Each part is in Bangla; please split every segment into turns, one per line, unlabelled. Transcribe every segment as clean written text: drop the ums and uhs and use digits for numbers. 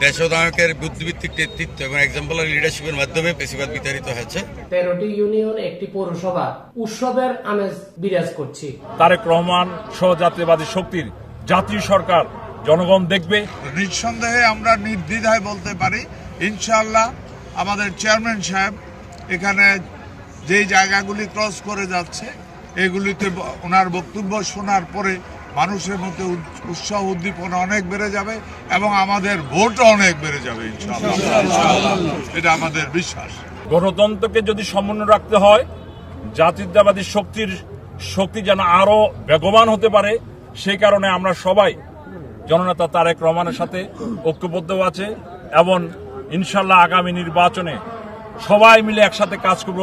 দেশনায়কের বুদ্ধিভিত্তিক নেতৃত্ব এবং এক্সাম্পলারি লিডারশিপের মাধ্যমে পেশিবাদ বিতাড়িত হয়েছে।
13টি ইউনিয়ন, একটি পৌরসভা উৎসবের আমেজ বিরাজ করছে।
তারেক রহমান সহ জাতীয়বাদী শক্তির জাতীয় সরকার জনগণ দেখবে।
নিঃসন্দেহে আমরা নির্দ্বিধায় বলতে পারি ইনশাআল্লাহ আমাদের চেয়ারম্যান সাহেব এখানে যেই জায়গাগুলি ক্রস করে যাচ্ছে এগুলিতে ওনার বক্তব্য শোনার পরে মানুষের মধ্যে উৎসাহ উদ্দীপনা অনেক বেড়ে যাবে এবং আমাদের ভোটও অনেক বেড়ে যাবে ইনশাআল্লাহ। এটা আমাদের বিশ্বাস।
গণতন্ত্রকে যদি সমুন্নয় রাখতে হয়, জাতীয়তাবাদী শক্তি যেন আরো বেগবান হতে পারে, সেই কারণে আমরা সবাই জননেতা তারেক রহমানের সাথে ঐক্যবদ্ধ আছে এবং ইনশাল্লাহ আগামী নির্বাচনে সবাই মিলে একসাথে কাজ করব,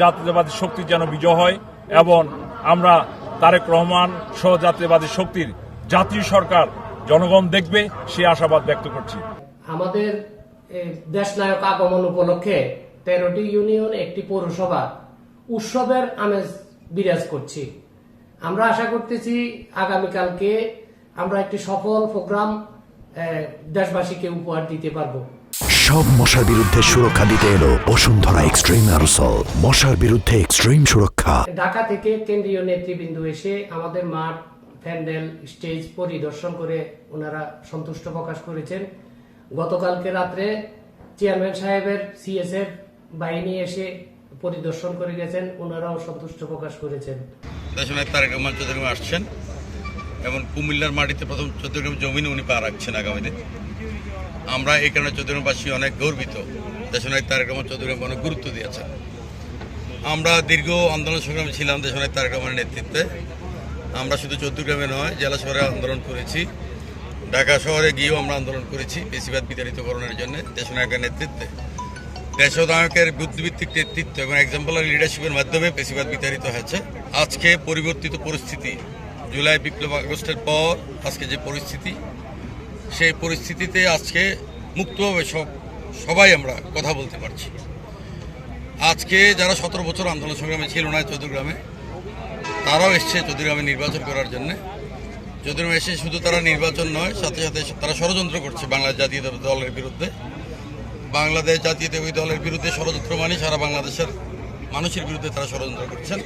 জাতীয়তাবাদী শক্তি যেন বিজয় হয় এবং আমরা তারেক রহমান সহ জাতীয়বাদী শক্তির জাতীয় সরকার জনগণ দেখবে, সে আশাবাদ ব্যক্ত করছি।
আমাদের দেশনায়ক আগমন উপলক্ষে 13টি ইউনিয়ন, একটি পৌরসভা উৎসবের আমেজ বিরাজ করছে। আমরা আশা করতেছি আগামীকালকে আমরা একটি সফল প্রোগ্রাম দেশবাসীকে উপহার দিতে পারবো।
সব মশার বিরুদ্ধে সুরক্ষা দিতে এলো বসুন্ধরা এক্সট্রিম অ্যারোসল, মশার বিরুদ্ধে এক্সট্রিম সুরক্ষা।
ঢাকা থেকে কেন্দ্রীয় নেতৃবৃন্দ এসে আমাদের মাঠ, প্যান্ডেল, স্টেজ পরিদর্শন করে ওনারা সন্তুষ্ট প্রকাশ করেছেন। গতকালকে রাত্রে চেয়ারম্যান সাহেবের সিএসএফ বাহিনী এসে পরিদর্শন করে গেছেন, ওনারাও সন্তুষ্ট প্রকাশ করেছেন।
দেশনায়ক তারেক রহমান চৌধুরী আসছেন এবং কুমিল্লার মাটিতে প্রথম চৌধুরী জমিনে উনি পা রাখছেন আগামী দিন। আমরা এই কারণে চৌধুরীবাসী অনেক গর্বিত। দেশনায়ক তারেক রহমান চৌধুরী অনেক গুরুত্ব দিয়েছেন। আমরা দীর্ঘ আন্দোলন সংগ্রামে ছিলাম দেশনায়ক তারেক রহমানের নেতৃত্বে। আমরা শুধু চৌদ্দগ্রামে নয়, জেলা শহরে আন্দোলন করেছি, ঢাকা শহরে গিয়েও আমরা আন্দোলন করেছি পেশিবাদ বিতাড়িতকরণের জন্য। দেশনায়কের নেতৃত্বে, দেশনায়কের বুদ্ধিভিত্তিক নেতৃত্ব এবং এক্সাম্পলারি লিডারশিপের মাধ্যমে পেশিবাদ বিতাড়িত হয়েছে। আজকে পরিবর্তিত পরিস্থিতি, জুলাই বিপ্লব আগস্টের পর আজকে যে পরিস্থিতি, সেই পরিস্থিতিতে আজকে মুক্তভাবে সবাই আমরা কথা বলতে পারছি। আজকে যারা 17 বছর আন্দোলন সংগ্রামে ছিল না চৌদ্দগ্রামে, তারাও এসছে চৌদ্দগ্রামে নির্বাচন করার জন্য। চৌদ্দগ্রামে এসে শুধু তারা নির্বাচন নয়, সাথে সাথে তারা ষড়যন্ত্র করছে বাংলাদেশ জাতীয়তাবাদী দলের বিরুদ্ধে। বাংলাদেশ জাতীয়তাবাদী দলের বিরুদ্ধে ষড়যন্ত্র মানে সারা বাংলাদেশের মানুষের বিরুদ্ধে তারা ষড়যন্ত্র করছেন।